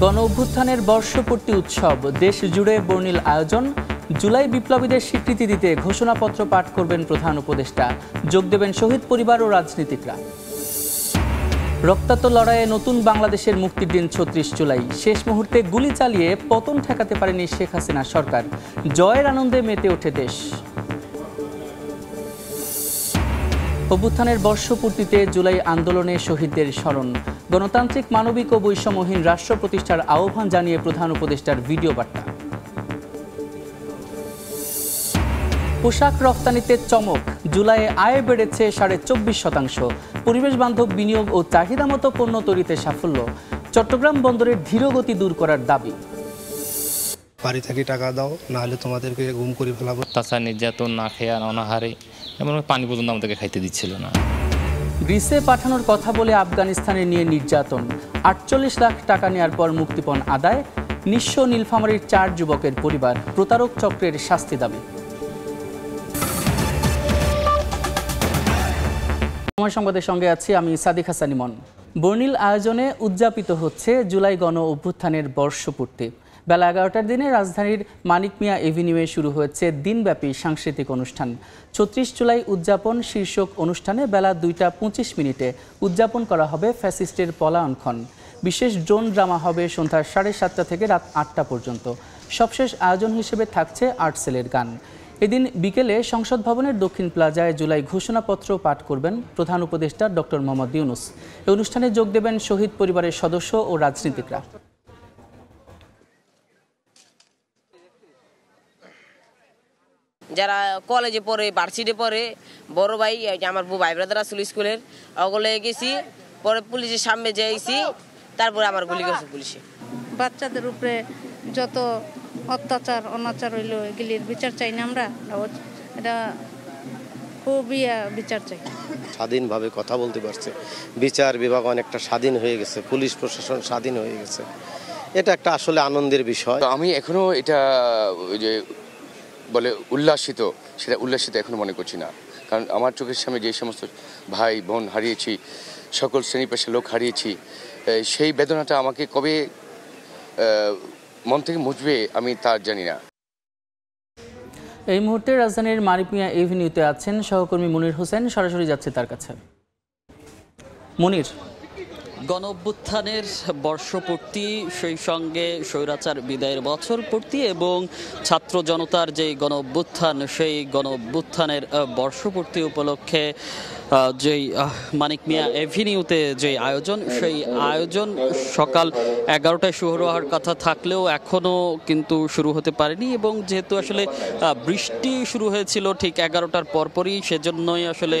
গণ অভ্যুত্থানের বর্ষপূর্তি উৎসব দেশ জুড়ে বর্ণিল আয়োজন। জুলাই বিপ্লবীদের স্বীকৃতি দিতে ঘোষণাপত্র পাঠ করবেন প্রধান উপদেষ্টা। যোগ দেবেন শহীদ পরিবার ও রাজনীতিকরা। রক্তাক্ত লড়াইয়ে নতুন বাংলাদেশের মুক্তির দিন ৩৬ জুলাই। শেষ মুহূর্তে গুলি চালিয়ে পতন ঠেকাতে পারেনি শেখ হাসিনা সরকার। জয়ের আনন্দে মেতে ওঠে দেশ। অভ্যুত্থানের বর্ষপূর্তিতে জুলাই আন্দোলনে শহীদদের স্মরণ। গণতান্ত্রিক, মানবিক ও বৈষম্যহীন রাষ্ট্র প্রতিষ্ঠার আহ্বান জানিয়ে প্রধান উপদেষ্টার ভিডিও বার্তা। পোশাক রফতানিতে চমক। জুলাইয়ে আয় বেড়েছে 24.৫%। পরিবেশ বান্ধব বিনিয়োগ ও চাহিদা মতো পণ্য তৈরিতে সাফল্য। চট্টগ্রাম বন্দরের ধীরগতি দূর করার দাবি। বাড়ি থেকে টাকা দাও, নাহলে তোমাদেরকে গুম করে ফেলাবো। তাছাড়া নির্যাতন, না খেয়ে অনাহারে, এমন পানি পর্যন্ত আমাদেরকে খাইতে দিচ্ছিল না। গ্রিসে পাঠানোর কথা বলে আফগানিস্তানে নিয়ে নির্যাতন। 48 লাখ টাকা নেওয়ার পর মুক্তিপণ আদায়। নিঃস্ব নীলফামারীর 4 যুবকের পরিবার। প্রতারক চক্রের শাস্তি দাবি। সময় সংবাদের সঙ্গে আছি আমি সাদিক হাসান ইমন। বর্ণিল আয়োজনে উদযাপিত হচ্ছে জুলাই গণ অভ্যুত্থানের বর্ষপূর্তি। বেলা 11টার দিনে রাজধানীর মানিক মিয়া এভিনিউয়ে শুরু হয়েছে দিনব্যাপী সাংস্কৃতিক অনুষ্ঠান। ৩৬ জুলাই উদযাপন শীর্ষক অনুষ্ঠানে বেলা 2:25 উদযাপন করা হবে ফ্যাসিস্টের পলায়নক্ষণ। বিশেষ ড্রোন ড্রামা হবে সন্ধ্যা 7:30 থেকে রাত 8টা পর্যন্ত। সবশেষ আয়োজন হিসেবে থাকছে আর্টসেলের গান। এদিন বিকেলে সংসদ ভবনের দক্ষিণ প্লাজায় জুলাই ঘোষণাপত্র পাঠ করবেন প্রধান উপদেষ্টা ডক্টর মোহাম্মদ ইউনূস। এই অনুষ্ঠানে যোগ দেবেন শহীদ পরিবারের সদস্য ও রাজনীতিকরা। যারা কলেজে পড়ে, ভার্সিটি পড়ে, বড় ভাই আমার ভাই ব্রাদার আসলে স্কুলের ওগুলো গেছি, পরে পুলিশের সামনে যাইছি, তারপরে আমার গুলি করছে পুলিশে। বাচ্চাদের উপরে যত অত্যাচার অনাচার হইলো এগুলির বিচার চাই না আমরা, এটা খুবই বিচার চাই। স্বাধীনভাবে কথা বলতে পারছে, বিচার বিভাগ অনেকটা স্বাধীন হয়ে গেছে, পুলিশ প্রশাসন স্বাধীন হয়ে গেছে, এটা একটা আসলে আনন্দের বিষয়। আমি এখনো এটা যে বলে উল্লাসিত, সেটা উল্লাসিত এখনো মনে করছি না। কারণ আমার চোখের সামনে যে সমস্ত ভাই বোন হারিয়েছি, সকল শ্রেণী পেশার লোক হারিয়েছি, সেই বেদনাটা আমাকে কবে মন থেকে মুছবে আমি তা জানি না। এই মুহূর্তে রাজধানীর মানিক মিয়া এভিনিউতে আছেন সহকর্মী মনির হোসেন। সরাসরি যাচ্ছে তার কাছে। মনির, গণ অভ্যুত্থানের বর্ষপূর্তি, সেই সঙ্গে স্বৈরাচার বিদায়ের বছর পূর্তি এবং ছাত্র জনতার যে গণ অভ্যুত্থান, সেই গণ অভ্যুত্থানের বর্ষপূর্তি উপলক্ষে যেই মানিক মিয়া এভিনিউতে যে আয়োজন, সেই আয়োজন সকাল 11টায় শুরু হওয়ার কথা থাকলেও এখনও কিন্তু শুরু হতে পারেনি। এবং যেহেতু আসলে বৃষ্টি শুরু হয়েছিল ঠিক 11টার পরপরই, সেজন্যই আসলে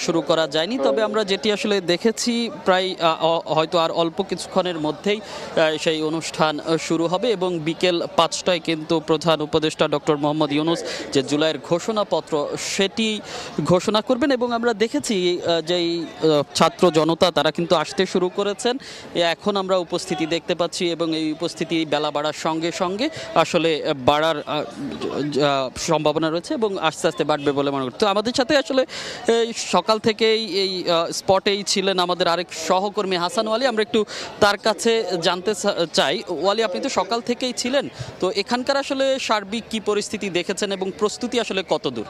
শুরু করা যায়নি। তবে আমরা যেটি আসলে দেখেছি, প্রায় হয়তো আর অল্প কিছুক্ষণের মধ্যেই সেই অনুষ্ঠান শুরু হবে এবং বিকেল 5টায় কিন্তু প্রধান উপদেষ্টা ডক্টর মোহাম্মদ ইউনূস যে জুলাইয়ের ঘোষণাপত্র সেটি ঘোষণা করবেন। এবং আমরা দেখেছি যেই ছাত্র জনতা তারা কিন্তু আসতে শুরু করেছেন। এখন আমরা উপস্থিতি দেখতে পাচ্ছি এবং এই উপস্থিতি বেলা বাড়ার সঙ্গে সঙ্গে আসলে বাড়ার সম্ভাবনা রয়েছে এবং আস্তে আস্তে বাড়বে বলে মনে করছি। তো আমাদের সাথে আসলে সকাল থেকেই এই স্পটেই ছিলেন আমাদের আরেক সহকর্মী হাসান ওয়ালি। আমরা একটু তার কাছে জানতে চাই, ওয়ালি আপনি তো সকাল থেকেই ছিলেন, তো এখানকার আসলে সার্বিক কি পরিস্থিতি দেখেছেন এবং প্রস্তুতি আসলে কতদূর?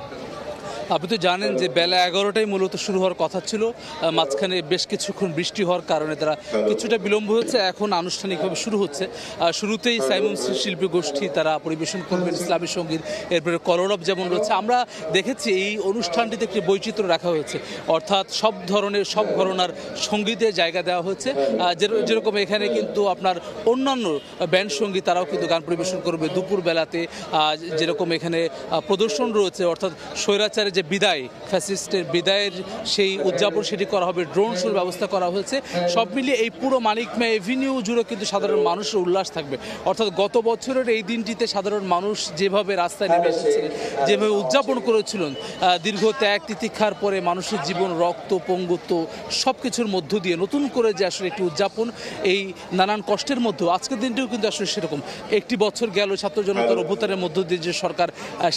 আপনি তো জানেন যে বেলা 11টায় মূলত শুরু হওয়ার কথা ছিল, মাঝখানে বেশ কিছুক্ষণ বৃষ্টি হওয়ার কারণে তারা কিছুটা বিলম্ব হচ্ছে। এখন আনুষ্ঠানিকভাবে শুরু হচ্ছে। শুরুতেই সাইমন শিল্পী গোষ্ঠী তারা পরিবেশন করবেন ইসলামী সঙ্গীত, এরপরে কলরব যেমন রয়েছে। আমরা দেখেছি এই অনুষ্ঠানটিতে একটি বৈচিত্র্য রাখা হয়েছে, অর্থাৎ সব ধরনের সব ঘরানার সঙ্গীতের জায়গা দেওয়া হয়েছে। যেরকম এখানে কিন্তু আপনার অন্যান্য ব্যান্ড সঙ্গীত তারাও কিন্তু গান পরিবেশন করবে দুপুর বেলাতে। যেরকম এখানে প্রদর্শন রয়েছে, অর্থাৎ স্বৈরাচারের যে বিদায়, ফ্যাসিস্টের বিদায়ের সেই উদযাপন সেটি করা হবে, ড্রোন শোর ব্যবস্থা করা হয়েছে। সব মিলিয়ে এই পুরো মানিক মিয়া এভিনিউ জুড়ে কিন্তু সাধারণ মানুষের উল্লাস থাকবে। অর্থাৎ গত বছরের এই দিনটিতে সাধারণ মানুষ যেভাবে রাস্তায় নেমে এসেছিলেন, যেভাবে উদযাপন করেছিলেন, দীর্ঘ ত্যাগ তিতিক্ষার পরে মানুষের জীবন, রক্ত, পঙ্গুত্ব সব কিছুর মধ্য দিয়ে নতুন করে যে আসলে একটি উদযাপন, এই নানান কষ্টের মধ্যেও আজকের দিনটিও কিন্তু আসলে সেরকম। একটি বছর গেল ছাত্র জনতার অভ্যুত্থানের মধ্য দিয়ে যে সরকার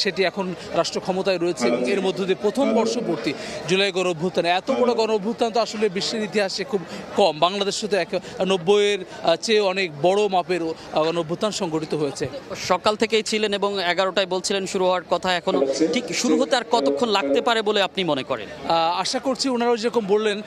সেটি এখন রাষ্ট্র ক্ষমতায় রয়েছে এবং এর মধ্য দিয়ে প্রথম বর্ষপূর্তি জুলাই গণ অভ্যুত্থান। এত বড় গণ অভ্যুত্থান তো আসলে বিশ্বের ইতিহাসে খুব কম, বাংলাদেশে তো 90-এর চেয়ে অনেক বড় মাপের গণ অভ্যুত্থান সংগঠিত হয়েছে। সকাল থেকেই ছিলেন এবং 11টায় বলছিলেন শুরু হওয়ার কথা, এখনো ঠিক শুরু হতে আর কতক্ষণ লাগতে পারে বলে আপনি মনে করেন? আশা করছি ওনারাও যেরকম বললেন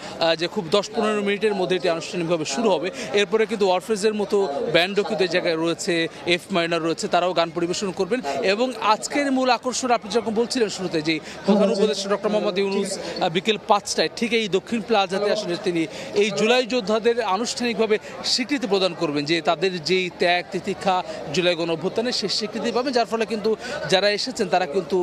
যে খুব 10-15 মিনিটের মধ্যে এটি আনুষ্ঠানিকভাবে শুরু হবে। এরপরে কিন্তু ওয়ারফেজের মতো ব্যান্ডও কিন্তু এই জায়গায় রয়েছে, এফ মাইনার রয়েছে, তারাও গান পরিবেশন করবেন। এবং আজকের মূল আকর্ষণ আপনি যেরকম বলছিলেন শুরুতে, যে প্রধান উপদেষ্টা ডক্টর মোহাম্মদ ইউনূস বিকেল 5টায় ঠিক এই দক্ষিণ প্লাজাতে আসলে তিনি এই জুলাই যোদ্ধাদের আনুষ্ঠানিকভাবে স্বীকৃতি প্রদান করবেন, যে তাদের যেই ত্যাগ তিতিক্ষা জুলাই গণ অভ্যুত্থানে সে স্বীকৃতি পাবেন, যার ফলে কিন্তু যারা এসেছেন তারা কিন্তু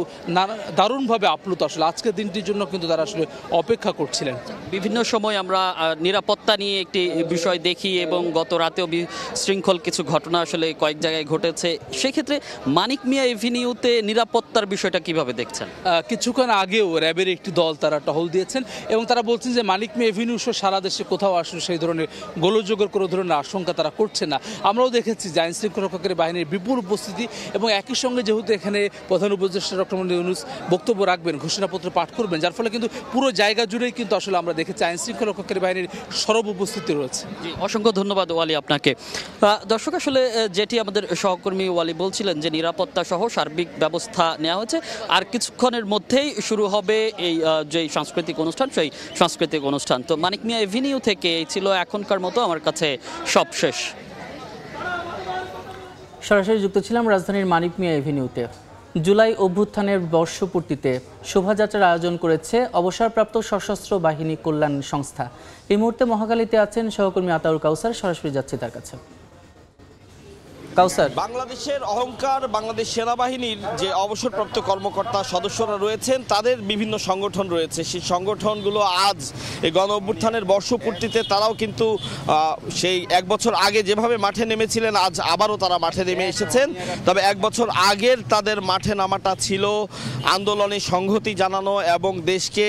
দারুণভাবে আপ্লুত। আসলে আজকের দিনটির জন্য কিন্তু তারা আসলে অপেক্ষা করছিলেন। বিভিন্ন সময় আমরা নিরাপত্তা নিয়ে একটি বিষয় দেখি এবং গত রাতেও বিশৃঙ্খল কিছু ঘটনা আসলে কয়েক জায়গায় ঘটেছে। সেক্ষেত্রে মানিক মিয়া এভিনিউতে নিরাপত্তার বিষয়টা কিভাবে দেখছেন? কিছুক্ষণ আগেও র্যাবের একটি দল তারা টহল দিয়েছেন এবং তারা বলছেন যে মানিক মিয়া এভিনিউ সহ সারা দেশে কোথাও আসলে সেই ধরনের গোলযোগের কোনো ধরনের আশঙ্কা তারা করছে না। আমরাও দেখেছি যে আইন শৃঙ্খলা রক্ষাকারী বাহিনীর বিপুল উপস্থিতি এবং একই সঙ্গে যেহেতু এখানে প্রধান উপদেষ্টা ডক্টর মোহাম্মদ ইউনূস বক্তব্য রাখবেন, ঘোষণাপত্র পাঠ করবেন, যার ফলে কিন্তু পুরো জায়গা জুড়েই কিন্তু আসলে আমরা দেখেছি আইন শৃঙ্খলা রক্ষাকারী বাহিনীর সরব উপস্থিতি রয়েছে। জি, অসংখ্য ধন্যবাদ ওয়ালি আপনাকে। দর্শক, আসলে যেটি আমাদের সহকর্মী ওয়ালি বলছিলেন যে নিরাপত্তা সহ সার্বিক ব্যবস্থা নেওয়া হয়েছে, আর কিছুক্ষণের মধ্যেই শুরু হবে এই যে সাংস্কৃতিক অনুষ্ঠান, সেই সাংস্কৃতিক অনুষ্ঠান। তো মানিক মিয়া এভিনিউ থেকে এই ছিল এখনকার মতো আমার কাছে সব শেষ। সরাসরি যুক্ত ছিলাম রাজধানীর মানিক মিয়া এভিনিউতে। জুলাই অভ্যুত্থানের বর্ষপূর্তিতে শোভাযাত্রার আয়োজন করেছে অবসরপ্রাপ্ত সশস্ত্র বাহিনী কল্যাণ সংস্থা। এই মুহূর্তে মহাখালীতে আছেন সহকর্মী আতাউর কাউসার, সরাসরি যাচ্ছি তার কাছে। কাউসার, বাংলাদেশের অহংকার, বাংলাদেশ সেনাবাহিনীর যে অবসরপ্রাপ্ত কর্মকর্তা সদস্যরা রয়েছেন তাদের বিভিন্ন সংগঠন রয়েছে, সেই সংগঠনগুলো আজ এই গণ অভ্যুত্থানের বর্ষপূর্তিতে তারাও কিন্তু সেই 1 বছর আগে যেভাবে মাঠে নেমেছিলেন আজ আবারও তারা মাঠে নেমে এসেছেন। তবে 1 বছর আগের তাদের মাঠে নামাটা ছিল আন্দোলনে সংহতি জানানো এবং দেশকে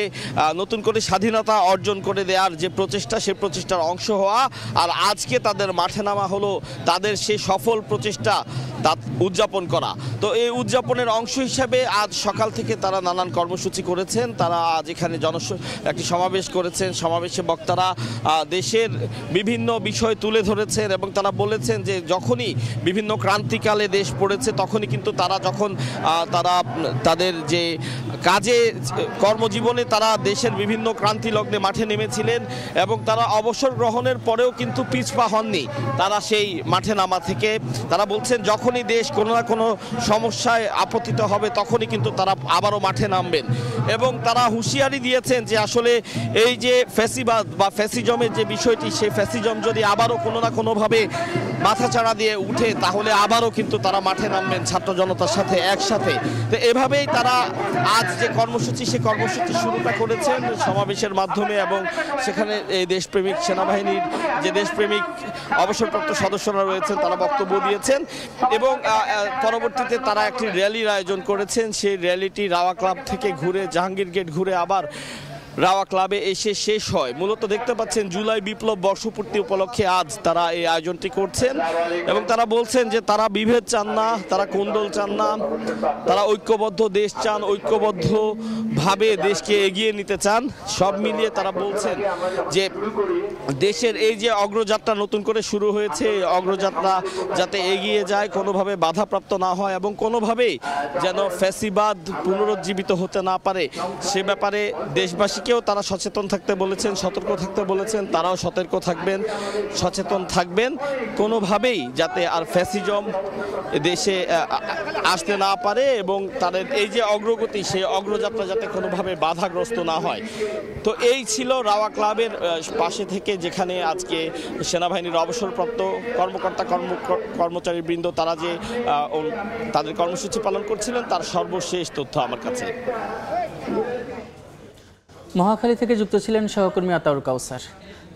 নতুন করে স্বাধীনতা অর্জন করে দেওয়ার যে প্রচেষ্টা, সে প্রচেষ্টার অংশ হওয়া। আর আজকে তাদের মাঠে নামা হলো তাদের সেই সফল প্রচেষ্টা তা উদযাপন করা। তো এই উদযাপনের অংশ হিসাবে আজ সকাল থেকে তারা নানান কর্মসূচি করেছেন। তারা আজ এখানে একটি সমাবেশ করেছেন। সমাবেশে বক্তারা দেশের বিভিন্ন বিষয় তুলে ধরেছেন এবং তারা বলেছেন যে যখনই বিভিন্ন ক্রান্তিকালে দেশ পড়েছে তখনই কিন্তু তারা যখন তাদের যে কাজে কর্মজীবনে তারা দেশের বিভিন্ন ক্রান্তি লগ্নে মাঠে নেমেছিলেন এবং তারা অবসর গ্রহণের পরেও কিন্তু পিছপা হননি। তারা সেই মাঠে নামা থেকে তারা বলছেন যখনই দেশ কোনো না কোনো সমস্যায় আপতিত হবে তখনই কিন্তু তারা আবারও মাঠে নামবেন এবং তারা হুঁশিয়ারি দিয়েছেন যে আসলে এই যে ফ্যাসিবাদ বা ফ্যাসিজমের যে বিষয়টি, সেই ফ্যাসিজম যদি আবারও কোনো না কোনোভাবে মাথাচাড়া দিয়ে উঠে তাহলে আবারও কিন্তু তারা মাঠে নামবেন ছাত্র জনতার সাথে একসাথে। তো এভাবেই তারা আজ যে কর্মসূচি, সেই কর্মসূচি শুরুটা করেছেন সমাবেশের মাধ্যমে এবং সেখানে এই দেশপ্রেমিক সেনাবাহিনীর যে দেশপ্রেমিক অবসরপ্রাপ্ত সদস্যরা রয়েছেন তারা বক্তব্য দিয়েছেন এবং পরবর্তীতে তারা একটি র্যালির আয়োজন করেছেন। সেই র্যালিটি রাওয়া ক্লাব থেকে ঘুরে জাহাঙ্গীর গেট ঘুরে আবার রাওয়া ক্লাবে এসে শেষ হয়। মূলত দেখতে পাচ্ছেন জুলাই বিপ্লব বর্ষপূর্তি উপলক্ষে আজ তারা এই আয়োজনটি করছেন এবং তারা বলছেন যে তারা বিভেদ চান না, তারা কোন্দল চান না, তারা ঐক্যবদ্ধ দেশ চান, ঐক্যবদ্ধভাবে দেশকে এগিয়ে নিতে চান। সব মিলিয়ে তারা বলছেন যে দেশের এই যে অগ্রযাত্রা নতুন করে শুরু হয়েছে, এই অগ্রযাত্রা যাতে এগিয়ে যায়, কোনোভাবে বাধাপ্রাপ্ত না হয় এবং কোনোভাবেই যেন ফ্যাসিবাদ পুনরুজ্জীবিত হতে না পারে, সে ব্যাপারে দেশবাসীকেও তারা সচেতন থাকতে বলেছেন, সতর্ক থাকতে বলেছেন। তারাও সতর্ক থাকবেন, সচেতন থাকবেন, কোনোভাবেই যাতে আর ফ্যাসিজম দেশে আসতে না পারে এবং তাদের এই যে অগ্রগতি, সেই অগ্রযাত্রা যাতে কোনোভাবে বাধাগ্রস্ত না হয়। তো এই ছিল রাওয়া ক্লাবের পাশে থেকে যেখানে আজকে সেনাবাহিনীর অবসরপ্রাপ্ত কর্মচারী বৃন্দ তারা যে তাদের কর্মসূচি পালন করছিলেন তার সর্বশেষ তথ্য আমার কাছে। মহাখালী থেকে যুক্ত ছিলেন সহকর্মী আতাউর কাউসার।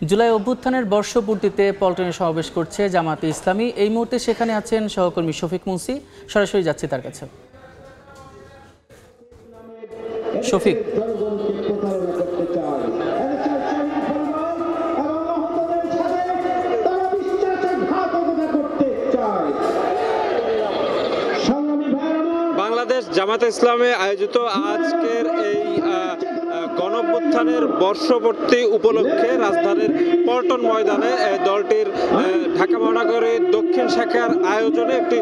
জুলাই অভ্যুত্থানের বর্ষপূর্তিতে পল্টনে সমাবেশ করছে জামাতে ইসলামী। এই মুহূর্তে সেখানে আছেন সহকর্মী শফিক মুন্সি, সরাসরি যাচ্ছি তার কাছে। শফিক, বাংলাদেশ জামাতে ইসলামে আয়োজিত আজকের এই গণঅভ্যুত্থানের বর্ষপূর্তি উপলক্ষে রাজধানীর পল্টন ময়দানে দলটির ঢাকা মহানগরীর দক্ষিণ শাখার আয়োজনে একটি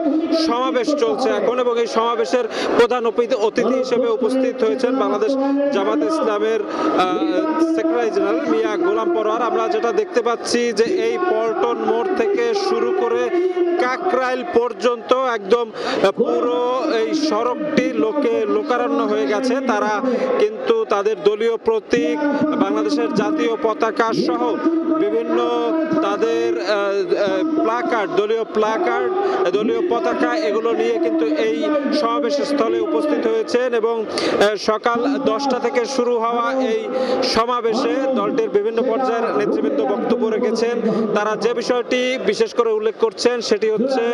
সমাবেশ চলছে এখন, এবং এই সমাবেশের প্রধান অতিথি হিসেবে উপস্থিত হয়েছেন বাংলাদেশ জামাতে ইসলামের সেক্রেটারি জেনারেল মিয়া গোলাম পরোয়ার। আমরা যেটা দেখতে পাচ্ছি যে এই পল্টন মোড় থেকে শুরু করে কাকরাইল পর্যন্ত একদম পুরো এই সড়কটি লোকারণ্য হয়ে গেছে। তারা কিন্তু তাদের দলীয় প্রতীক, বাংলাদেশের জাতীয় পতাকা সহ বিভিন্ন তাদের প্লাকার্ড, দলীয় পতাকা এগুলো নিয়ে কিন্তু এই সমাবেশ স্থলে উপস্থিত হয়েছেন, এবং সকাল 10টা থেকে শুরু হওয়া এই সমাবেশে দলটির বিভিন্ন পর্যায়ের নেতৃবৃন্দ বক্তব্য রেখেছেন। তারা যে বিষয়টি বিশেষ করে উল্লেখ করছেন সেটি হচ্ছে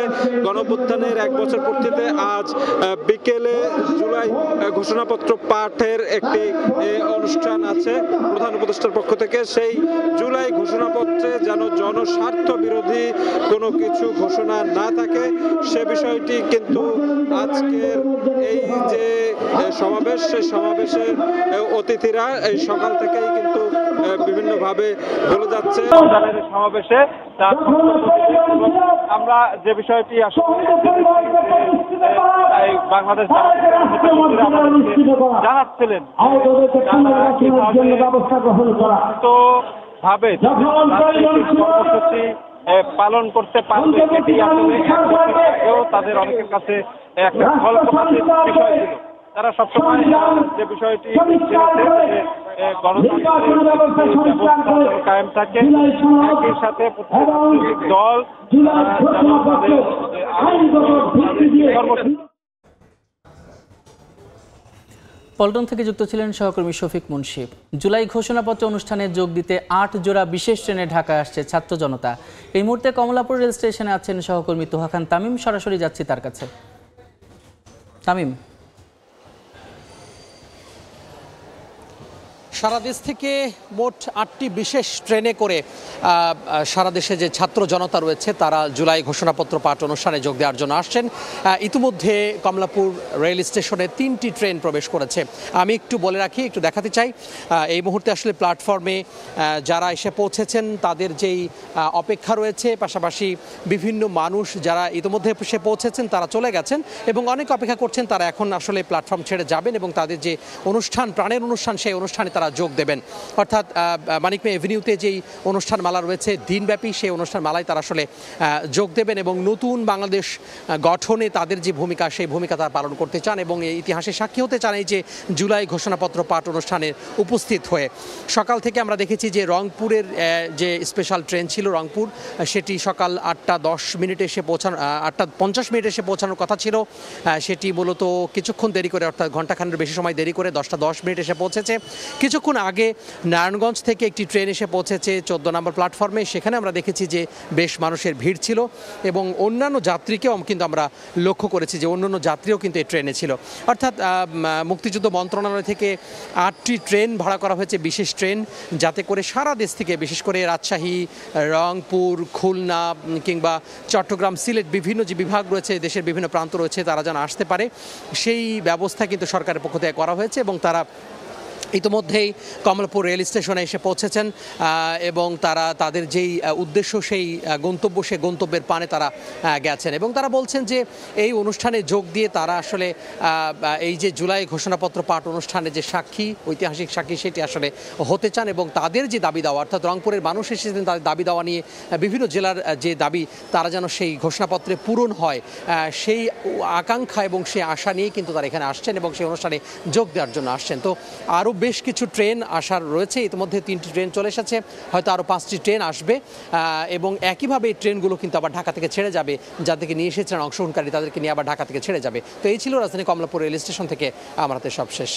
গণঅভ্যুত্থানের 1 বছর পূর্তিতে আজ বিকেলে জুলাই ঘোষণাপত্র পাঠের একটি অনুষ্ঠান আছে প্রধান উপদেষ্টার পক্ষ থেকে। সেই জুলাই ঘোষণাপত্রে যেন জনস্বার্থ বিরোধী কোনো কিছু ঘোষণা না থাকে সে বিষয়টি কিন্তু আজকের এই যে সমাবেশ, সেই সমাবেশের অতিথিরা এই সকাল থেকেই কিন্তু বিভিন্নভাবে বলে যাচ্ছে সমাবেশে। আমরা যে বিষয়টি আসলে বাংলাদেশ জানাচ্ছিলেন ভাবে কর্মসূচি পালন করতে পারবে এটি আসলে তাদের অনেকের কাছে একটা ফলপ্রসূ বিষয় ছিল। তারা সবসময় যে বিষয়টি গণতন্ত্রের কায়েম থাকে, একই সাথে প্রত্যেক দল পল্টন থেকে যুক্ত ছিলেন সহকর্মী শফিক মুন্সি। জুলাই ঘোষণাপত্র অনুষ্ঠানে যোগ দিতে 8 জোড়া বিশেষ ট্রেনে ঢাকা আসছে ছাত্র জনতা। এই মুহূর্তে কমলাপুর রেল স্টেশনে আছেন সহকর্মী তোহা খান তামিম, সরাসরি যাচ্ছি তার কাছে। তামিম, সারা দেশ থেকে মোট 8টি বিশেষ ট্রেনে করে সারা দেশে যে ছাত্র জনতা রয়েছে তারা জুলাই ঘোষণাপত্র পাঠ অনুষ্ঠানে যোগ দেওয়ার জন্য আসছেন। ইতিমধ্যে কমলাপুর রেল স্টেশনে 3টি ট্রেন প্রবেশ করেছে। আমি একটু বলে রাখি, একটু দেখাতে চাই, এই মুহূর্তে আসলে প্ল্যাটফর্মে যারা এসে পৌঁছেছেন তাদের যেই অপেক্ষা রয়েছে, পাশাপাশি বিভিন্ন মানুষ যারা ইতিমধ্যে এসে পৌঁছেছেন তারা চলে গেছেন এবং অনেক অপেক্ষা করছেন, তারা এখন আসলে প্ল্যাটফর্ম ছেড়ে যাবেন এবং তাদের যে অনুষ্ঠান, প্রাণের অনুষ্ঠান, সেই অনুষ্ঠানে তারা যোগ দেবেন। অর্থাৎ মানিক মিয়া এভিনিউতে যেই অনুষ্ঠান মালা রয়েছে দিনব্যাপী, সেই অনুষ্ঠান মালায় তারা আসলে যোগ দেবেন এবং নতুন বাংলাদেশ গঠনে তাদের যে ভূমিকা, সেই ভূমিকা তারা পালন করতে চান এবং এই ইতিহাসে সাক্ষী হতে চান এই যে জুলাই ঘোষণাপত্র পাঠ অনুষ্ঠানে উপস্থিত হয়ে। সকাল থেকে আমরা দেখেছি যে রংপুরের যে স্পেশাল ট্রেন ছিল রংপুর, সেটি সকাল 8টা 10 মিনিটে এসে 8টা 50 মিনিটে এসে পৌঁছানোর কথা ছিল, সেটি মূলত কিছুক্ষণ দেরি করে, অর্থাৎ ঘণ্টাখানেক বেশি সময় দেরি করে 10টা 10 মিনিট এসে পৌঁছেছে। কিছুক্ষণ আগে নারায়ণগঞ্জ থেকে একটি ট্রেন এসে পৌঁছেছে 14 নম্বর প্ল্যাটফর্মে, সেখানে আমরা দেখেছি যে বেশ মানুষের ভিড় ছিল এবং অন্যান্য যাত্রীকেও কিন্তু আমরা লক্ষ্য করেছি যে অন্যান্য যাত্রীও কিন্তু এই ট্রেনে ছিল। অর্থাৎ মুক্তিযুদ্ধ মন্ত্রণালয় থেকে 8টি ট্রেন ভাড়া করা হয়েছে, বিশেষ ট্রেন, যাতে করে সারা দেশ থেকে, বিশেষ করে রাজশাহী, রংপুর, খুলনা কিংবা চট্টগ্রাম, সিলেট, বিভিন্ন যে বিভাগ রয়েছে, দেশের বিভিন্ন প্রান্ত রয়েছে, তারা যেন আসতে পারে সেই ব্যবস্থা কিন্তু সরকারের পক্ষ থেকে করা হয়েছে এবং তারা ইতিমধ্যেই কমলাপুর রেল স্টেশনে এসে পৌঁছেছেন এবং তারা তাদের যেই উদ্দেশ্য, সেই গন্তব্য, সেই গন্তব্যের পানে তারা গেছেন এবং তারা বলছেন যে এই অনুষ্ঠানে যোগ দিয়ে তারা আসলে এই যে জুলাই ঘোষণাপত্র পাঠ অনুষ্ঠানে যে সাক্ষী, ঐতিহাসিক সাক্ষী, সেটি আসলে হতে চান এবং তাদের যে দাবি দেওয়া, অর্থাৎ রংপুরের মানুষ এসেছেন তাদের দাবি দেওয়া নিয়ে, বিভিন্ন জেলার যে দাবি, তারা যেন সেই ঘোষণাপত্রে পূরণ হয়, সেই আকাঙ্ক্ষা এবং সেই আশা নিয়ে কিন্তু তারা এখানে আসছেন এবং সেই অনুষ্ঠানে যোগ দেওয়ার জন্য আসছেন। তো আরও বেশ কিছু ট্রেন আসার রয়েছে, ইতিমধ্যে 3টি ট্রেন চলে এসেছে, হয়তো আরও 5টি ট্রেন আসবে এবং একইভাবে এই ট্রেনগুলো কিন্তু আবার ঢাকা থেকে ছেড়ে যাবে, যাদেরকে নিয়ে এসেছিলেন অংশগ্রহণকারী তাদেরকে নিয়ে আবার ঢাকা থেকে ছেড়ে যাবে। তো এই ছিল রাজধানী কমলাপুর রেল স্টেশন থেকে আমার হাতে সব শেষ।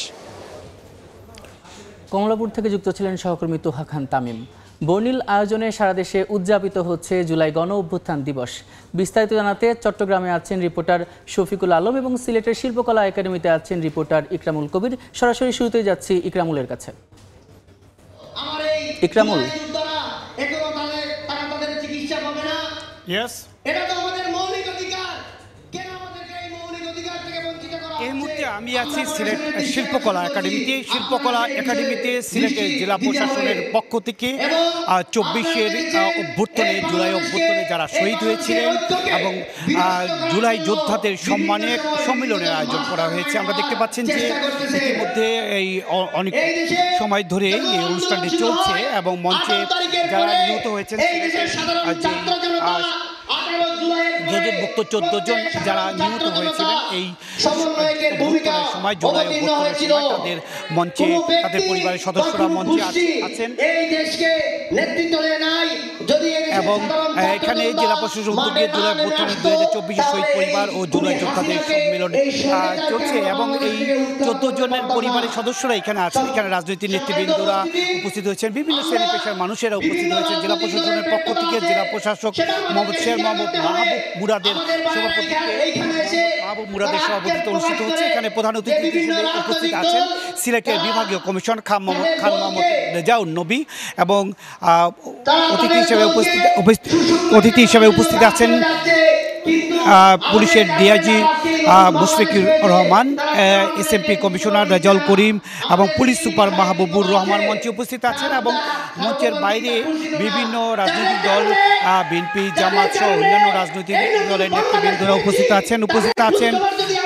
কমলাপুর থেকে যুক্ত ছিলেন সহকর্মী তোহা খান তামিম। বর্ণিল আয়োজনে সারা দেশে উদযাপিত হচ্ছে জুলাই গণ অভ্যুত্থান দিবস। বিস্তারিত জানাতে চট্টগ্রামে আছেন রিপোর্টার শফিকুল আলম এবং সিলেটের শিল্পকলা একাডেমিতে আছেন রিপোর্টার ইকরামুল কবির। সরাসরি শুরুতেই যাচ্ছি ইকরামুলের কাছে। ইকরামুল, এই মুহূর্তে আমি আছি সিলেট শিল্পকলা একাডেমিতে। শিল্পকলা একাডেমিতে সিলেটের জেলা প্রশাসনের পক্ষ থেকে 24-এর অভ্যুত্থানে, জুলাই অভ্যুত্থানে যারা শহীদ হয়েছিলেন এবং জুলাই যোদ্ধাদের সম্মানে সম্মেলনের আয়োজন করা হয়েছে। আমরা দেখতে পাচ্ছেন যে ইতিমধ্যে এই অনেক সময় ধরে এই অনুষ্ঠানটি চলছে এবং মঞ্চে যারা নিহত হয়েছেন গেজেটভুক্ত 14 জন যারা নিহত হয়েছিলেন এই অভ্যুত্থানের সময়, জুলাই অভ্যুত্থানের সময়, তাদের মঞ্চে তাদের পরিবারের সদস্যরা মঞ্চে আছেন এবং এখানে জেলা প্রশাসন উদ্যোগে জুলাই অভ্যুত্থানের 2024 শহীদ পরিবার ও জুলাই যোদ্ধাদের সম্মেলন চলছে এবং এই 14 জনের পরিবারের সদস্যরা এখানে আছেন। এখানে রাজনৈতিক নেতৃবৃন্দরা উপস্থিত হয়েছেন, বিভিন্ন শ্রেণী পেশার মানুষেরা উপস্থিত হয়েছেন। জেলা প্রশাসনের পক্ষ থেকে জেলা প্রশাসক মাহবুব মুরাদের সভাপতিত্বে অনুষ্ঠিত হচ্ছে। এখানে প্রধান অতিথি হিসেবে উপস্থিত আছেন সিলেটের বিভাগীয় কমিশন খান মোহাম্মদ রেজাউল নবী এবং অতিথি হিসেবে উপস্থিত আছেন পুলিশের DIG Mushfiqur Rahman, SMP commissioner Rezaul Karim এবং পুলিশ সুপার মাহবুবুর রহমান মঞ্চে উপস্থিত আছেন এবং মঞ্চের বাইরে বিভিন্ন রাজনৈতিক দল, বিএনপি, জামাত সহ অন্যান্য রাজনৈতিক দলের নেতৃবৃন্দরা উপস্থিত আছেন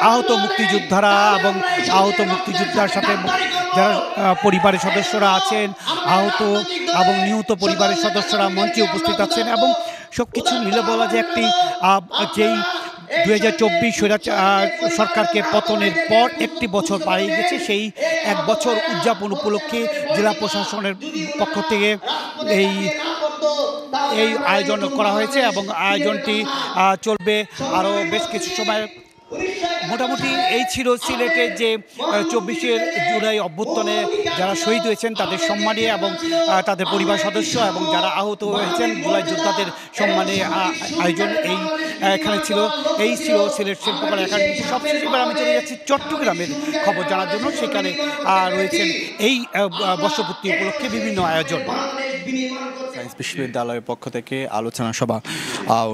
আহত মুক্তিযোদ্ধারা এবং আহত মুক্তিযোদ্ধার সাথে যারা পরিবারের সদস্যরা আছেন, আহত এবং নিহত পরিবারের সদস্যরা মঞ্চে উপস্থিত আছেন এবং সব কিছু মিলে বলা যে একটি যেই 2024 সরকারকে পতনের পর একটি বছর পাড়িয়ে গেছে, সেই এক বছর উদযাপন উপলক্ষে জেলা প্রশাসনের পক্ষ থেকে এই আয়োজন করা হয়েছে এবং আয়োজনটি চলবে আরও বেশ কিছু সময়। মোটামুটি এই ছিল সিলেটের যে 24 জুলাই অভ্যুত্থানে যারা শহীদ হয়েছেন তাদের সম্মানে এবং তাদের পরিবার সদস্য এবং যারা আহত হয়েছেন জুলাই যোদ্ধাদের সম্মানে আয়োজন এখানে ছিল। এই ছিল সিলেট শিল্পকলা একাডেমি। সবশেষে এবার আমি চলে যাচ্ছি চট্টগ্রামের খবর জানার জন্য। সেখানে রয়েছেন এই বর্ষপূর্তি উপলক্ষে বিভিন্ন আয়োজন। সায়েন্স বিশ্ববিদ্যালয়ের পক্ষ থেকে আলোচনা সভা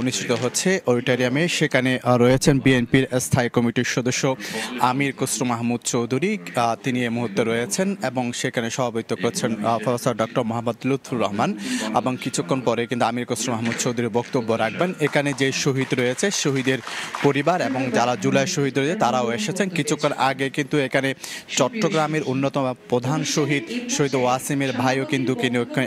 অনুষ্ঠিত হচ্ছে অডিটোরিয়ামে। সেখানে রয়েছেন বিএনপির স্থায়ী কমিটির সদস্য আমির খসরু মাহমুদ চৌধুরী, তিনি এই মুহূর্তে রয়েছেন এবং সেখানে সভাপতিত্ব করছেন প্রফেসর ডক্টর মোহাম্মদ লুৎফুর রহমান এবং কিছুক্ষণ পরে কিন্তু আমির খসরু মাহমুদ চৌধুরী বক্তব্য রাখবেন। এখানে যে শহীদ রয়েছে, শহীদের পরিবার এবং যারা জুলাই শহীদ রয়েছে তারাও এসেছেন। কিছুক্ষণ আগে কিন্তু এখানে চট্টগ্রামের অন্যতম প্রধান শহীদ ওয়াসিমের ভাইও কিন্তু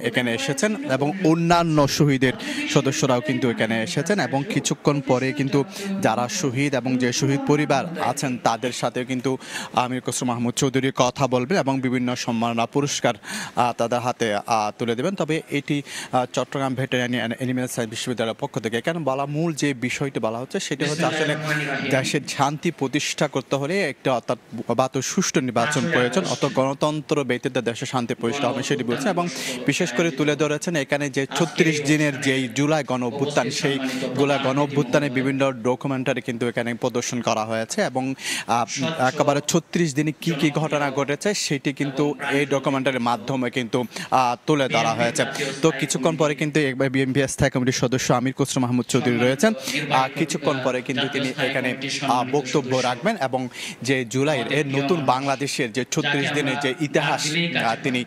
এখানে এসেছেন এবং অন্যান্য শহীদের সদস্যরাও কিন্তু এখানে এসেছেন এবং কিছুক্ষণ পরে কিন্তু যারা শহীদ এবং যে শহীদ পরিবার আছেন তাদের সাথে কিন্তু আমির খসরু মাহমুদ চৌধুরী কথা বলবেন এবং বিভিন্ন সম্মাননা পুরস্কার তাদের হাতে তুলে দেবেন। তবে এটি Chattogram veterinary and animal science বিশ্ববিদ্যালয়ের পক্ষ থেকে এখানে মূল যে বিষয়টি বলা হচ্ছে সেটি হচ্ছে আসলে দেশের শান্তি প্রতিষ্ঠা করতে হলে একটা অর্থাৎ সুষ্ঠু নির্বাচন প্রয়োজন, অত গণতন্ত্র ব্যতীত দেশের শান্তি প্রতিষ্ঠা হবে সেটি বলছে এবং বিশেষ করে তুলে ধরেছেন এখানে যে 36 দিনের যেই জুলাই গণ অভ্যুত্থান, সেই গণ অভ্যুত্থানে বিভিন্ন ডকুমেন্টারি কিন্তু এখানে প্রদর্শন করা হয়েছে এবং একেবারে 36 দিনে কি কি ঘটনা ঘটেছে সেটি কিন্তু এই ডকুমেন্টারির মাধ্যমে কিন্তু তুলে ধরা হয়েছে। তো কিছুক্ষণ পরে কিন্তু বিএনপি স্থায়ী কমিটির সদস্য আমির খসরু মাহমুদ চৌধুরী রয়েছেন, কিছুক্ষণ পরে কিন্তু তিনি এখানে বক্তব্য রাখবেন এবং যে জুলাইয়ের এর নতুন বাংলাদেশের যে 36 দিনের যে ইতিহাস তিনি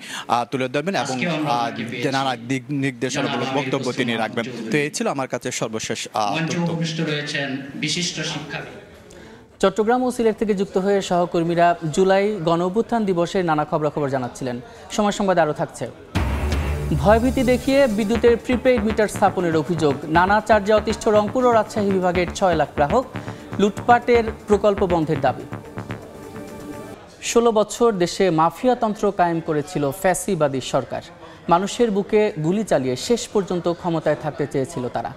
তুলে ধরবেন এবং নানা দিক নির্দেশনামূলক বক্তব্য তিনি রাখবেন। তো এই ছিল আমার কাছে সর্বশেষ বিশিষ্ট শিক্ষাবিদ। চট্টগ্রাম ও সিলেট থেকে যুক্ত হয়ে সহকর্মীরা জুলাই গণ অভ্যুত্থান দিবসের নানা খবরাখবর জানাচ্ছিলেন। সময় সংবাদ আরও থাকছে। ভয়ভীতি দেখিয়ে বিদ্যুতের প্রিপেইড মিটার স্থাপনের অভিযোগ, নানা চার্জে অতিষ্ঠ রংপুর ও রাজশাহী বিভাগের 6 লাখ গ্রাহক, লুটপাটের প্রকল্প বন্ধের দাবি। 16 বছর দেশে মাফিয়াতন্ত্র কায়েম করেছিল ফ্যাসিবাদী সরকার। মানুষের বুকে গুলি চালিয়ে শেষ পর্যন্ত ক্ষমতায় থাকতে চেয়েছিল তারা।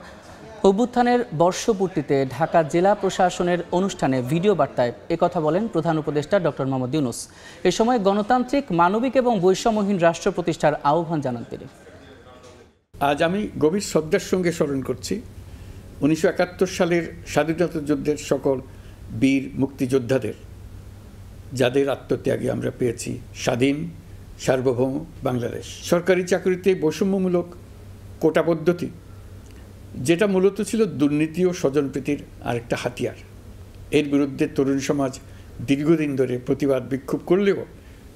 অভ্যুত্থানের বর্ষপূর্তিতে ঢাকা জেলা প্রশাসনের অনুষ্ঠানে ভিডিও বার্তায় একথা বলেন প্রধান উপদেষ্টা ডক্টর মোহাম্মদ ইউনূস। এ সময় গণতান্ত্রিক, মানবিক এবং বৈষম্যহীন রাষ্ট্র প্রতিষ্ঠার আহ্বান জানান তিনি। আজ আমি গভীর শ্রদ্ধার সঙ্গে স্মরণ করছি 1971 সালের স্বাধীনতা যুদ্ধের সকল বীর মুক্তিযোদ্ধাদের, যাদের আত্মত্যাগে আমরা পেয়েছি স্বাধীন সার্বভৌম বাংলাদেশ। সরকারি চাকরিতে বৈষম্যমূলক কোটা পদ্ধতি, যেটা মূলত ছিল দুর্নীতি ও স্বজনপ্রীতির আরেকটা হাতিয়ার, এর বিরুদ্ধে তরুণ সমাজ দীর্ঘদিন ধরে প্রতিবাদ বিক্ষোভ করলেও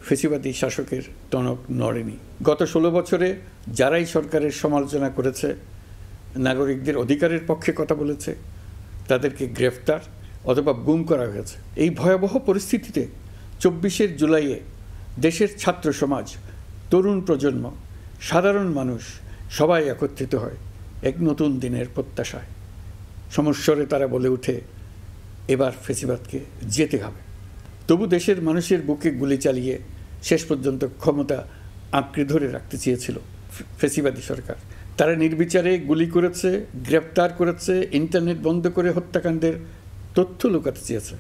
ফেসিবাদী শাসকের টনক নড়েনি। গত 16 বছরে যারাই সরকারের সমালোচনা করেছে, নাগরিকদের অধিকারের পক্ষে কথা বলেছে, তাদেরকে গ্রেফতার অথবা গুম করা হয়েছে। এই ভয়াবহ পরিস্থিতিতে 24 জুলাইয়ে দেশের ছাত্র সমাজ, তরুণ প্রজন্ম, সাধারণ মানুষ সবাই একত্রিত হয় এক নতুন দিনের প্রত্যাশায়। সমস্বরে তারা বলে ওঠে, এবার ফেসিবাদকে যেতে হবে। তবু দেশের মানুষের বুকে গুলি চালিয়ে শেষ পর্যন্ত ক্ষমতা আঁকড়ে ধরে রাখতে চেয়েছিল ফেসিবাদী সরকার। তারা নির্বিচারে গুলি করেছে, গ্রেপ্তার করেছে, ইন্টারনেট বন্ধ করে হত্যাকাণ্ডের তথ্য লুকাতে চেয়েছে।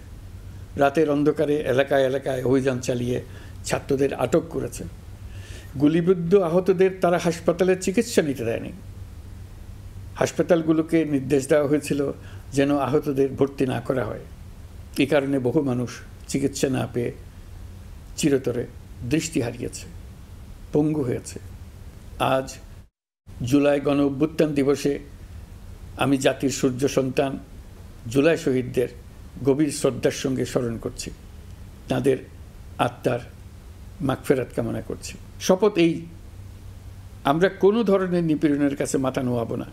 রাতের অন্ধকারে এলাকায় এলাকায় অভিযান চালিয়ে ছাত্রদের আটক করেছে। গুলিবিদ্ধ আহতদের তারা হাসপাতালে চিকিৎসা নিতে দেয়নি। হাসপাতালগুলোকে নির্দেশ দেওয়া হয়েছিল যেন আহতদের ভর্তি না করা হয়। এই কারণে বহু মানুষ চিকিৎসা না পেয়ে চিরতরে দৃষ্টি হারিয়েছে, পঙ্গু হয়েছে। আজ জুলাই গণ অভ্যুত্থান দিবসে আমি জাতির সূর্য সন্তান জুলাই শহীদদের গভীর শ্রদ্ধার সঙ্গে স্মরণ করছি, তাদের আত্মার মাগফিরাত কামনা করছি। শপথ এই, আমরা কোনো ধরনের নিপীড়নের কাছে মাথা নোয়াব না।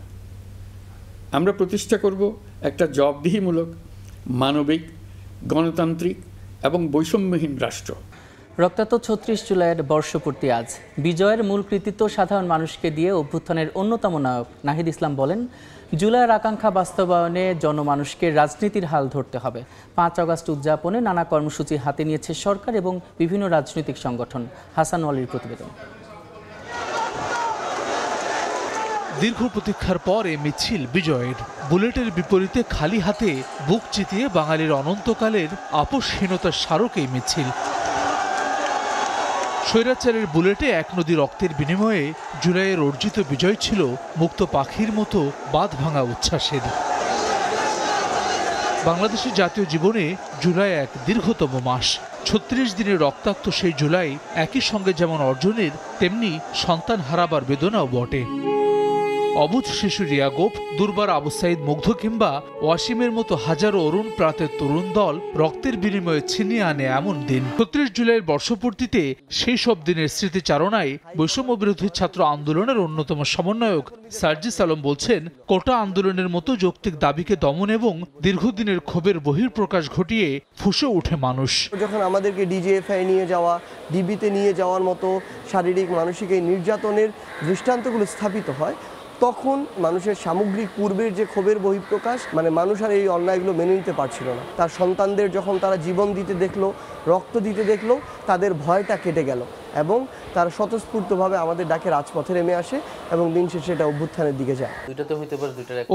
আমরা প্রতিষ্ঠা করব একটা জবাবদিহিমূলক, মানবিক, গণতান্ত্রিক এবং বৈষম্যহীন রাষ্ট্র। রক্তাক্ত 36 জুলাইয়ের বর্ষপূর্তি আজ। বিজয়ের মূল কৃতিত্ব সাধারণ মানুষকে দিয়ে অভ্যুত্থানের অন্যতম নায়ক নাহিদ ইসলাম বলেন, জুলাইয়ের আকাঙ্ক্ষা বাস্তবায়নে জনমানুষকে রাজনীতির হাল ধরতে হবে। 5 আগস্ট উদযাপনে নানা কর্মসূচি হাতে নিয়েছে সরকার এবং বিভিন্ন রাজনৈতিক সংগঠন। হাসান ওয়ালির প্রতিবেদন। দীর্ঘ প্রতীক্ষার পর এ মিছিল বিজয়ের। বুলেটের বিপরীতে খালি হাতে বুক চিতিয়ে বাঙালির অনন্তকালের আপোষহীনতার স্মারক এই মিছিল। স্বৈরাচারের বুলেটে এক নদী রক্তের বিনিময়ে জুলাইয়ের অর্জিত বিজয় ছিল মুক্ত পাখির মতো বাঁধ ভাঙা উচ্ছ্বাসের। বাংলাদেশের জাতীয় জীবনে জুলাই এক দীর্ঘতম মাস। 36 দিনের রক্তাক্ত সেই জুলাই একই সঙ্গে যেমন অর্জনের, তেমনি সন্তান হারাবার বেদনাও বটে। অবুঝ শিশু রিয়া গোপ, দুর্বার আবু সাইদ মুগ্ধ কিংবা ওয়াসিমের মতো হাজারো অরুণ প্রাতের তরুণ দল রক্তের বিনিময়ে ছিনিয়ে আনে এমন দিন। 36 জুলাইয়ের বর্ষপূর্তিতে সেই সব দিনের স্মৃতিচারণায় বৈষম্য বিরোধী ছাত্র আন্দোলনের অন্যতম সমন্বয়ক সার্জিস আলম বলছেন, কোটা আন্দোলনের মতো যৌক্তিক দাবিকে দমন এবং দীর্ঘদিনের ক্ষোভের বহিঃপ্রকাশ ঘটিয়ে ফুঁসে ওঠে মানুষ। যখন আমাদেরকে ডিজিএফআই নিয়ে যাওয়া, ডিবিতে নিয়ে যাওয়ার মতো শারীরিক মানসিক এই নির্যাতনের দৃষ্টান্তগুলো স্থাপিত হয়, তখন মানুষের সামগ্রিক পূর্বের যে ক্ষোভের বহিঃপ্রকাশ, মানুষ আর এই অন্যায়গুলো মেনে নিতে পারছিল না। তার সন্তানদের যখন তারা জীবন দিতে দেখলো, রক্ত দিতে দেখলো, তাদের ভয়টা কেটে গেল এবং তারা স্বতঃস্ফূর্তভাবে আমাদের ডাকে রাজপথে নেমে আসে এবং দিন শেষে এটা অভ্যুত্থানের দিকে যায়।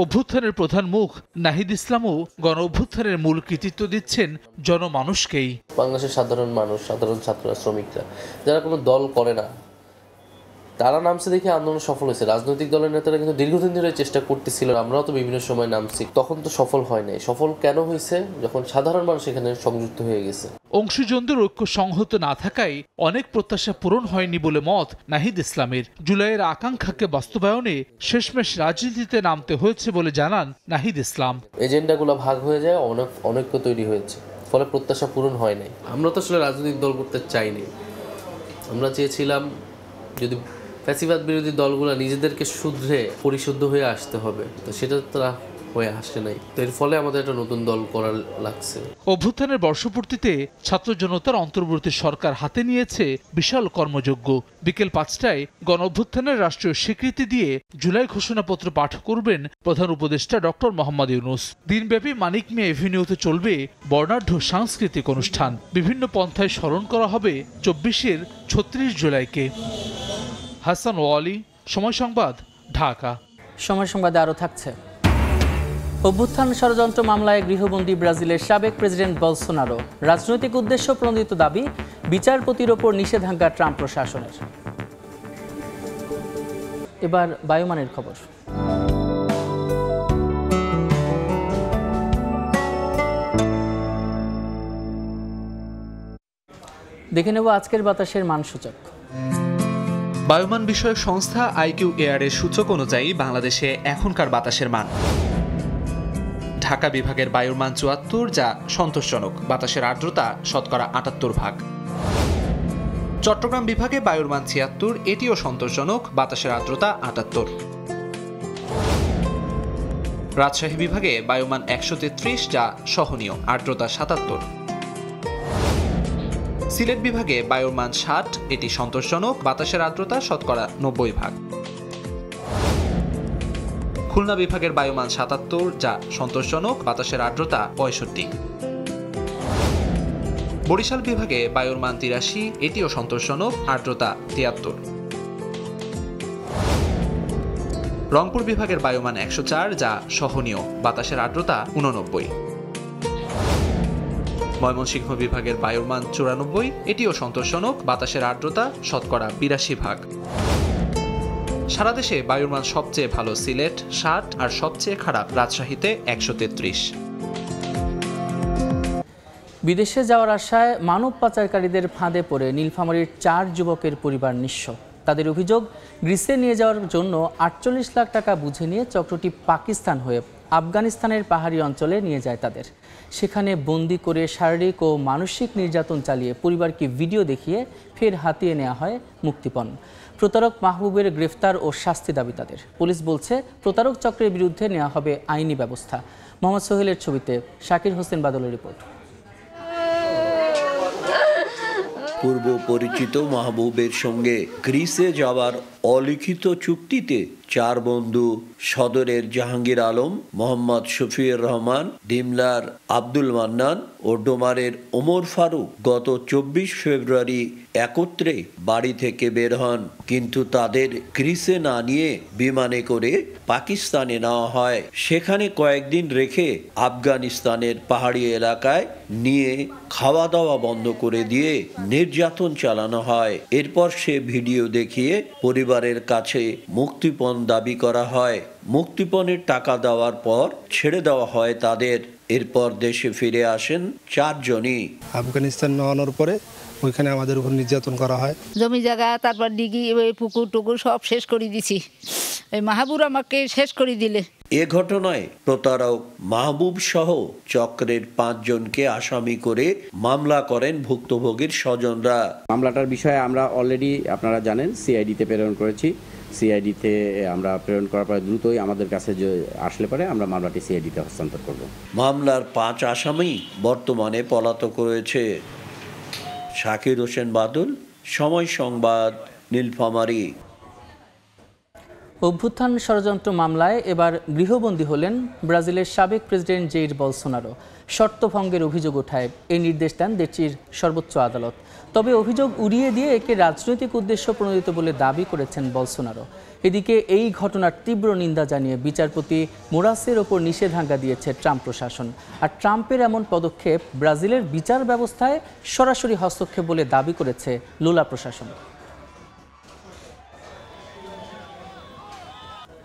অভ্যুত্থানের প্রধান মুখ নাহিদ ইসলামও গণ অভ্যুত্থানের মূল কৃতিত্ব দিচ্ছেন জনমানুষকেই। বাংলাদেশের সাধারণ মানুষ, সাধারণ ছাত্ররা, শ্রমিকরা, যারা কোনো দল করে না, তারা নামছে দেখে আন্দোলন সফল হয়েছে। রাজনৈতিক দলের নেতারা কিন্তু দীর্ঘদিন ধরে চেষ্টা করতেছিল, আমরাও তো বিভিন্ন সময় নামছি, তখন তো সফল হয় নাই। সফল কেন হয়েছে? যখন সাধারণ মানুষ এখানে সংযুক্ত হয়ে গেছে। অংশীজনদের ঐক্য সংহত না থাকায় অনেক প্রত্যাশা পূরণ হয়নি বলে মত নাহিদ ইসলামের। জুলাইয়ের আকাঙ্ক্ষাকে বাস্তবায়নে শেষমেশ রাজনীতিতে নামতে হয়েছে বলে জানান নাহিদ ইসলাম। এজেন্ডাগুলো ভাগ হয়ে যায়, অনৈক্য তৈরি হয়েছে, ফলে প্রত্যাশা পূরণ হয় নাই। আমরা তো আসলে রাজনৈতিক দল করতে চাইনি। আমরা চেয়েছিলাম যদি ফ্যাসিবাদ বিরোধী দলগুলো নিজেদেরকে শুধরে পরিশুদ্ধ হয়ে আসতে হবে, তো সেটা তারা হয়ে আসে নাই। তো এর ফলে আমাদের একটা নতুন দল করার লাগছে। অভ্যুত্থানের বর্ষপূর্তিতে ছাত্র জনতার অন্তর্বর্তী সরকার হাতে নিয়েছে বিশাল কর্মযজ্ঞ। বিকেল 5টায় গণ অভ্যুত্থানের রাষ্ট্রীয় স্বীকৃতি দিয়ে জুলাই ঘোষণাপত্র পাঠ করবেন প্রধান উপদেষ্টা ডক্টর মোহাম্মদ ইউনূস। দিনব্যাপী মানিক মিয়া এভিনিউতে চলবে বর্ণাঢ্য সাংস্কৃতিক অনুষ্ঠান। বিভিন্ন পন্থায় স্মরণ করা হবে 24-এর 36 জুলাইকে। হাসান ওয়ালি, সময় সংবাদ, ঢাকা। সময় সংবাদে আরও থাকছে। অভ্যুত্থান ষড়যন্ত্র মামলায় গৃহবন্দী ব্রাজিলের সাবেক প্রেসিডেন্ট বলসোনারো। রাজনৈতিক উদ্দেশ্য প্রণোদিত দাবি, বিচারপতির ওপর নিষেধাজ্ঞা ট্রাম্প প্রশাসনের। এবার বায়ুমানের খবর। দেখে নেব আজকের বাতাসের মানসূচক। বায়ুমান বিষয়ক সংস্থা IQ Air এর সূচক অনুযায়ী বাংলাদেশে এখনকার বাতাসের মান: ঢাকা বিভাগের বায়ুর মান ৭৪, যা সন্তোষজনক, বাতাসের আর্দ্রতা ৭৮%। চট্টগ্রাম বিভাগে বায়ুর মান ৭৬, এটিও সন্তোষজনক, বাতাসের আর্দ্রতা ৭৮। রাজশাহী বিভাগে বায়ুমান ১৩৩, যা সহনীয়, আর্দ্রতা ৭৭। সিলেট বিভাগে বায়ুর মান ৬০, এটি সন্তোষজনক, বাতাসের আর্দ্রতা ৯০%। খুলনা বিভাগের বায়ুমান ৭৭, যা সন্তোষজনক, বাতাসের আর্দ্রতা ৬৫। বরিশাল বিভাগে বায়ুর মান ৮৩, এটিও সন্তোষজনক, আর্দ্রতা ৭৩। রংপুর বিভাগের বায়ুমান ১০৪, যা সহনীয়, বাতাসের আর্দ্রতা ৮৯। ময়মনসিংহ বিভাগের বায়ুর মান ৯৪, এটিও সন্তোষজনক, বাতাসের আর্দ্রতা ৮২%। সারা দেশে বায়ুর মান সবচেয়ে ভালো সিলেট ৬০ আর সবচেয়ে খারাপ রাজশাহীতে ১৩৩। বিদেশে যাওয়ার আশায় মানব পাচারকারীদের ফাঁদে পড়ে নীলফামারীর ৪ যুবকের পরিবার নিঃস্ব। তাদের অভিযোগ, গ্রিসে নিয়ে যাওয়ার জন্য ৪৮ লাখ টাকা বুঝে নিয়ে চক্রটি পাকিস্তান হয়ে আফগানিস্তানের পাহাড়ি অঞ্চলে নিয়ে যায় তাদের। সেখানে বন্দি করে শারীরিক ও মানসিক নির্যাতন চালিয়ে পরিবারকে ভিডিও দেখিয়ে ফের হাতিয়ে নেওয়া হয় মুক্তিপণ। প্রতারক মাহবুবের গ্রেফতার ও শাস্তি দাবি তাদের। পুলিশ বলছে প্রতারক চক্রের বিরুদ্ধে নেওয়া হবে আইনি ব্যবস্থা। মোহাম্মদ সোহেলের ছবিতে শাকির হোসেন বাদলের রিপোর্ট। পূর্ব পরিচিত মাহবুবের সঙ্গে গ্রিসে যাওয়ার অলিখিত চুক্তিতে ৪ বন্ধু সদরের জাহাঙ্গীর আলম, মোহাম্মদ শফিউর রহমান, ডিমলার আব্দুল মান্নান ও ডোমারের ওমর ফারুক গত ২৪ ফেব্রুয়ারি একত্রে বাড়ি থেকে বের হন। কিন্তু তাদের গ্রিসে না নিয়ে বিমানে করে পাকিস্তানে নেওয়া হয়। সেখানে কয়েকদিন রেখে আফগানিস্তানের পাহাড়ি এলাকায় নিয়ে খাওয়া দাওয়া বন্ধ করে দিয়ে নির্যাতন চালানো হয়। এরপর সে ভিডিও দেখিয়ে পরিবারের কাছে মুক্তিপণ দাবি করা হয়। মুক্তিপণের টাকা দেওয়ার পর ছেড়ে দেওয়া হয় তাদের। এরপর দেশে ফিরে আসেন ৪ জনই। আফগানিস্তান নেওয়ানোর পরে ওইখানে আমাদের উপর নির্যাতন করা হয়। জমি জায়গা, তারপর ডিগি, ওই পুকুর টুকুর সব শেষ করে দিছি। এই মাহবুব আমাকে শেষ করে দিলে। এ ঘটনায় প্রতারক মাহবুব সহ চক্রের ৫ জনকে আসামি করে মামলা করেন ভুক্তভোগীর স্বজনরা। মামলাটার বিষয়ে আমরা অলরেডি আপনারা জানেন সিআইডিতে প্রেরণ করেছি। সিআইডিতে আমরা প্রেরণ করার পরে দ্রুতই আমাদের কাছে আসলে পরে আমরা মামলাটি সিআইডিতে হস্তান্তর করব। মামলার ৫ আসামি বর্তমানে পলাতক রয়েছে। শাকির হোসেন বাদল, সময় সংবাদ, নীলফামারী। অভ্যুত্থান ষড়যন্ত্র মামলায় এবার গৃহবন্দী হলেন ব্রাজিলের সাবেক প্রেসিডেন্ট জেইর বলসোনারো। শর্ত ভঙ্গের অভিযোগ ওঠায় এই নির্দেশ দেন দেশটির সর্বোচ্চ আদালত। তবে অভিযোগ উড়িয়ে দিয়ে একে রাজনৈতিক উদ্দেশ্য প্রণোদিত বলে দাবি করেছেন বলসোনারো। এদিকে এই ঘটনার তীব্র নিন্দা জানিয়ে বিচারপতি মোরাসের ওপর নিষেধাজ্ঞা দিয়েছে ট্রাম্প প্রশাসন। আর ট্রাম্পের এমন পদক্ষেপ ব্রাজিলের বিচার ব্যবস্থায় সরাসরি হস্তক্ষেপ বলে দাবি করেছে লুলা প্রশাসন।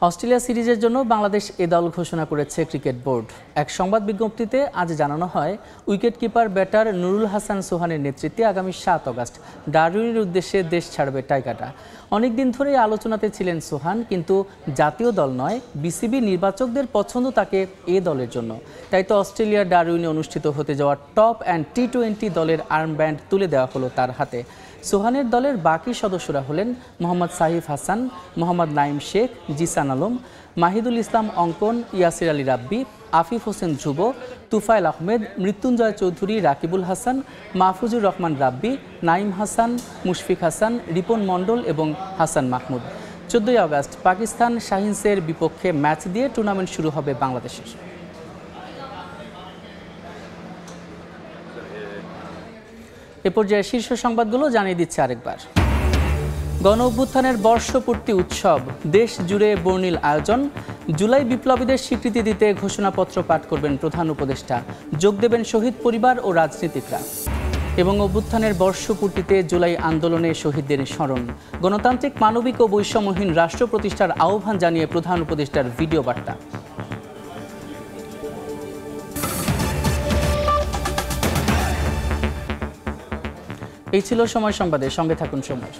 অস্ট্রেলিয়া সিরিজের জন্য বাংলাদেশ এ দল ঘোষণা করেছে ক্রিকেট বোর্ড। এক সংবাদ বিজ্ঞপ্তিতে আজ জানানো হয়, wicket keeper batter Nurul Hasan সোহানের নেতৃত্বে আগামী ৭ আগস্ট ডারউইনের উদ্দেশ্যে দেশ ছাড়বে টাইগাররা। অনেকদিন ধরেই আলোচনাতে ছিলেন সোহান, কিন্তু জাতীয় দল নয়, বিসিবি নির্বাচকদের পছন্দ তাকে এ দলের জন্য। তাই তো অস্ট্রেলিয়ার ডারউইনে অনুষ্ঠিত হতে যাওয়া টপ অ্যান্ড টি-20 দলের আর্মব্যান্ড তুলে দেওয়া হলো তার হাতে। সোহানের দলের বাকি সদস্যরা হলেন মোহাম্মদ সাহিফ হাসান, মোহাম্মদ নাইম শেখ, জিসান আলম, মাহিদুল ইসলাম অঙ্কন, ইয়াসির আলী রাব্বি, আফিফ হোসেন ধ্রুব, তুফাইল আহমেদ, মৃত্যুঞ্জয় চৌধুরী, রাকিবুল হাসান, মাহফুজুর রহমান রাব্বি, নাইম হাসান, মুশফিক হাসান, রিপন মণ্ডল এবং হাসান মাহমুদ। 14 আগস্ট পাকিস্তান শাহিনসের বিপক্ষে ম্যাচ দিয়ে টুর্নামেন্ট শুরু হবে বাংলাদেশের। এ পর্যায়ে শীর্ষ সংবাদগুলো জানিয়ে দিচ্ছে আরেকবার। গণ অভ্যুত্থানের বর্ষপূর্তি উৎসব, দেশ জুড়ে বর্ণিল আয়োজন। জুলাই বিপ্লবীদের স্বীকৃতি দিতে ঘোষণাপত্র পাঠ করবেন প্রধান উপদেষ্টা। যোগ দেবেন শহীদ পরিবার ও রাজনীতিকরা। এবং অভ্যুত্থানের বর্ষপূর্তিতে জুলাই আন্দোলনে শহীদদের স্মরণ। গণতান্ত্রিক, মানবিক ও বৈষম্যহীন রাষ্ট্র প্রতিষ্ঠার আহ্বান জানিয়ে প্রধান উপদেষ্টার ভিডিও বার্তা। এই ছিল সময় সংবাদে, সঙ্গে থাকুন সময়।